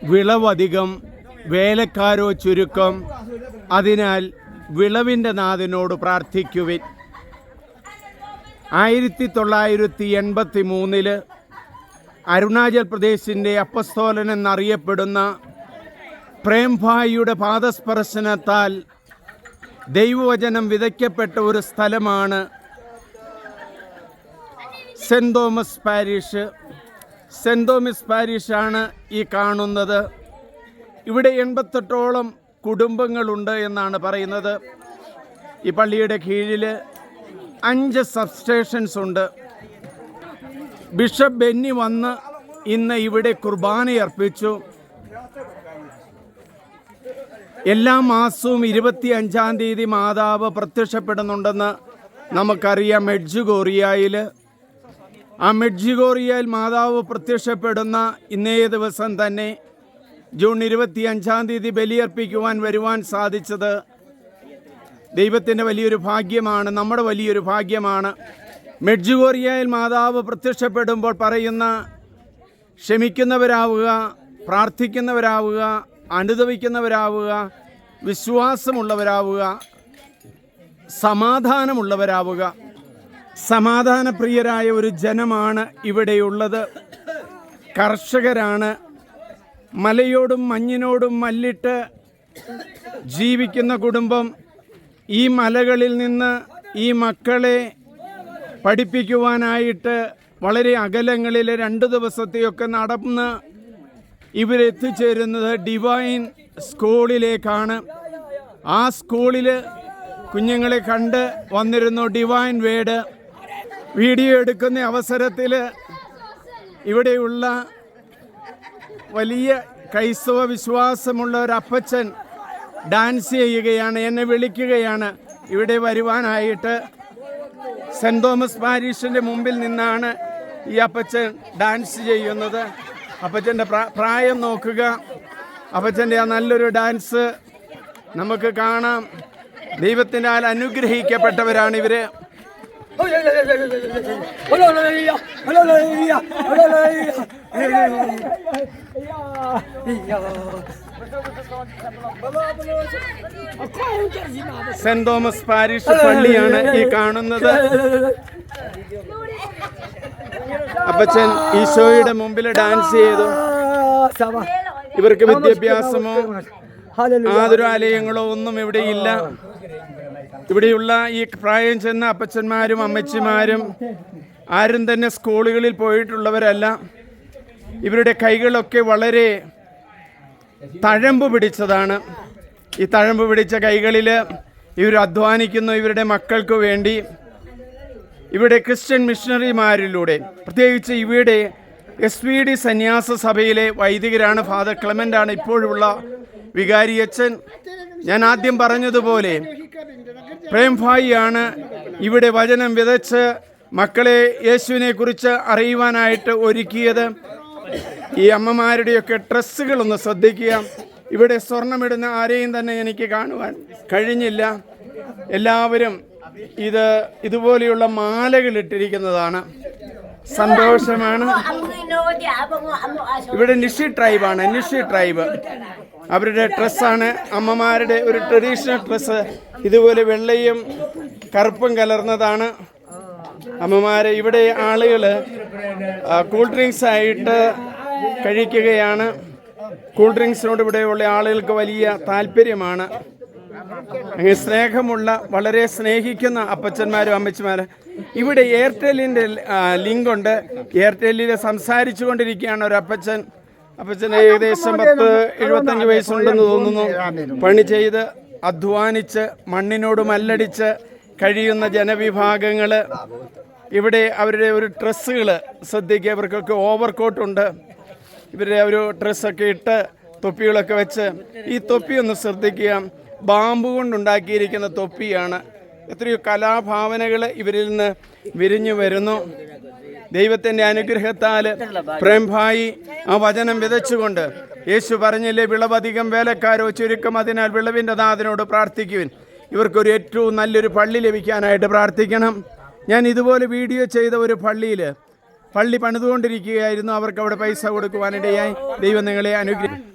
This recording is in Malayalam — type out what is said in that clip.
വിളവധികം വേലക്കാരോ ചുരുക്കം, അതിനാൽ വിളവിൻ്റെ നാഥനോട് പ്രാർത്ഥിക്കുവിൻ. 1983 അരുണാചൽ പ്രദേശിൻ്റെ അപ്പസ്തോലൻ എന്നറിയപ്പെടുന്ന പ്രേംഭായിയുടെ പാദസ്പർശനത്താൽ ദൈവവചനം വിതയ്ക്കപ്പെട്ട ഒരു സ്ഥലമാണ് Saint Thomas parish. Saint Thomas പാരിഷാണ് ഈ കാണുന്നത്. ഇവിടെ 88ഓളം കുടുംബങ്ങളുണ്ട് എന്നാണ് പറയുന്നത്. ഈ പള്ളിയുടെ കീഴിൽ 5 സബ്സ്റ്റേഷൻസ് ഉണ്ട്. ബിഷപ്പ് ബെന്നി വന്ന് ഇന്ന് ഇവിടെ കുർബാനയർപ്പിച്ചു. എല്ലാ മാസവും 25-ാം തീയതി മാതാവ് പ്രത്യക്ഷപ്പെടുന്നുണ്ടെന്ന് നമുക്കറിയാം. മെഡ്ജുഗോറിയയിൽ മെഡ്ജുഗോറിയയിൽ മാതാവ് പ്രത്യക്ഷപ്പെടുന്ന ഇന്നേ ദിവസം തന്നെ ജൂൺ 25-ാം തീയതി ബലിയർപ്പിക്കുവാൻ വരുവാൻ സാധിച്ചത് ദൈവത്തിൻ്റെ വലിയൊരു ഭാഗ്യമാണ്, നമ്മുടെ വലിയൊരു ഭാഗ്യമാണ്. മെഡ്ജുഗോറിയയിൽ മാതാവ് പ്രത്യക്ഷപ്പെടുമ്പോൾ പറയുന്ന ക്ഷമിക്കുന്നവരാവുക, പ്രാർത്ഥിക്കുന്നവരാവുക, അനുദപിക്കുന്നവരാവുക, വിശ്വാസമുള്ളവരാവുക, സമാധാനമുള്ളവരാവുക. സമാധാനപ്രിയരായ ഒരു ജനമാണ് ഇവിടെയുള്ളത്. കർഷകരാണ്. മലയോടും മഞ്ഞിനോടും മല്ലിട്ട് ജീവിക്കുന്ന കുടുംബം. ഈ മലകളിൽ നിന്ന് ഈ മക്കളെ പഠിപ്പിക്കുവാനായിട്ട് വളരെ അകലങ്ങളിൽ 2 ദിവസത്തെയൊക്കെ നടന്ന് ഇവരെത്തിച്ചേരുന്നത് ഡിവൈൻ സ്കൂളിലേക്കാണ്. ആ സ്കൂളിൽ കുഞ്ഞുങ്ങളെ കണ്ട് വന്നിരുന്നു. ഡിവൈൻ വേഡ് വീഡിയോ എടുക്കുന്ന അവസരത്തിൽ ഇവിടെയുള്ള വലിയ ക്രൈസ്തവ വിശ്വാസമുള്ള ഒരു അപ്പച്ചൻ ഡാൻസ് ചെയ്യുകയാണ്. എന്നെ വിളിക്കുകയാണ് ഇവിടെ വരുവാനായിട്ട്. സെൻറ് തോമസ് പാരീഷിൻ്റെ മുമ്പിൽ നിന്നാണ് ഈ അപ്പച്ചൻ ഡാൻസ് ചെയ്യുന്നത്. അപ്പച്ചൻ്റെ പ്രായം നോക്കുക. അപ്പച്ചൻ്റെ ആ നല്ലൊരു ഡാൻസ് നമുക്ക് കാണാം. ദൈവത്തിനാൽ അനുഗ്രഹിക്കപ്പെട്ടവരാണ് ഇവർ. സെന്റ് തോമസ് പാരിഷ് പള്ളിയാണ് ഈ കാണുന്നത്. അപ്പച്ചൻ ഈശോയുടെ മുമ്പിൽ ഡാൻസ് ചെയ്തു. ഇവർക്ക് വിദ്യാഭ്യാസമോ ആതുരാലയങ്ങളോ ഒന്നും ഇവിടെയില്ല. ഇവിടെയുള്ള ഈ പ്രായം ചെന്ന അപ്പച്ചന്മാരും അമ്മച്ചിമാരും ആരും തന്നെ സ്കൂളുകളിൽ പോയിട്ടുള്ളവരല്ല. ഇവരുടെ കൈകളൊക്കെ വളരെ തഴമ്പ് പിടിച്ചതാണ്. ഈ തഴമ്പ് പിടിച്ച കൈകളിൽ ഇവർ അധ്വാനിക്കുന്നു ഇവരുടെ മക്കൾക്ക് വേണ്ടി. ഇവിടെ ക്രിസ്ത്യൻ മിഷണറിമാരിലൂടെ, പ്രത്യേകിച്ച് ഇവിടെ SVD സന്യാസ സഭയിലെ വൈദികരാണ്. ഫാദർ ക്ലെമൻ്റാണ് ഇപ്പോഴുള്ള വികാരിയച്ഛൻ. ഞാൻ ആദ്യം പറഞ്ഞതുപോലെ പ്രേംഭായിയാണ് ഇവിടെ വചനം വിതച്ച് മക്കളെ യേശുവിനെ കുറിച്ച് അറിയുവാനായിട്ട് ഒരുക്കിയത്. ഈ അമ്മമാരുടെയൊക്കെ ഡ്രസ്സുകളൊന്ന് ശ്രദ്ധിക്കുക. ഇവിടെ സ്വർണ്ണമിടുന്ന ആരെയും തന്നെ എനിക്ക് കാണുവാൻ കഴിഞ്ഞില്ല. എല്ലാവരും ഇതുപോലെയുള്ള മാലകൾ ഇട്ടിരിക്കുന്നതാണ്. സന്തോഷമാണ്. ഇവിടെ നിഷി ട്രൈബാണ്. നിഷി ട്രൈബ് അവരുടെ ഡ്രസ്സാണ്. അമ്മമാരുടെ ഒരു ട്രഡീഷണൽ ഡ്രസ്സ് ഇതുപോലെ വെള്ളയും കറുപ്പും കലർന്നതാണ്. അമ്മമാരെ ഇവിടെ ആളുകൾ കൂൾ ഡ്രിങ്ക്സ് ആയിട്ട് കഴിക്കുകയാണ്. കൂൾ ഡ്രിങ്ക്സിനോട് ഇവിടെയുള്ള ആളുകൾക്ക് വലിയ താല്പര്യമാണ്. അങ്ങനെ സ്നേഹമുള്ള, വളരെ സ്നേഹിക്കുന്ന അപ്പച്ചന്മാരും അമ്മച്ചിമാരും. ഇവിടെ എയർടെല്ലിൻ്റെ ലിങ്ക് ഉണ്ട്. എയർടെല്ലിൽ സംസാരിച്ചു കൊണ്ടിരിക്കുകയാണ് ഒരു അപ്പച്ചൻ. അപ്പച്ചന് ഏകദേശം 70-75 വയസ്സുണ്ടെന്ന് തോന്നുന്നു. പണി ചെയ്ത് അധ്വാനിച്ച് മണ്ണിനോട് മല്ലടിച്ച് കഴിയുന്ന ജനവിഭാഗങ്ങൾ. ഇവിടെ അവരുടെ ഒരു ഡ്രസ്സുകൾ ശ്രദ്ധിക്കുക. ഇവർക്കൊക്കെ ഓവർകോട്ടുണ്ട്. ഇവരുടെ ഒരു ഡ്രസ്സൊക്കെ ഇട്ട് തൊപ്പികളൊക്കെ വെച്ച്. ഈ തൊപ്പിയൊന്ന് ശ്രദ്ധിക്കുക. ബാമ്പു കൊണ്ടുണ്ടാക്കിയിരിക്കുന്ന തൊപ്പിയാണ്. എത്രയോ കലാഭാവനകൾ ഇവരിൽ നിന്ന് വിരിഞ്ഞു വരുന്നു. ദൈവത്തിൻ്റെ അനുഗ്രഹത്താൽ പ്രേംഭായി ആ വചനം വിതച്ചുകൊണ്ട് യേശു പറഞ്ഞില്ലേ, വിളവധികം വേലക്കാരോ ചുരുക്കം, അതിനാൽ വിളവിൻ്റെ നാഥനോട് പ്രാർത്ഥിക്കുവിൻ. ഇവർക്കൊരു ഏറ്റവും നല്ലൊരു പള്ളി ലഭിക്കാനായിട്ട് പ്രാർത്ഥിക്കണം. ഞാൻ ഇതുപോലെ വീഡിയോ ചെയ്ത ഒരു പള്ളിയിൽ പള്ളി പണിതുകൊണ്ടിരിക്കുകയായിരുന്നു. അവർക്ക് അവിടെ പൈസ കൊടുക്കുവാനിടയായി. ദൈവം നിങ്ങളെ അനുഗ്രഹിക്കും.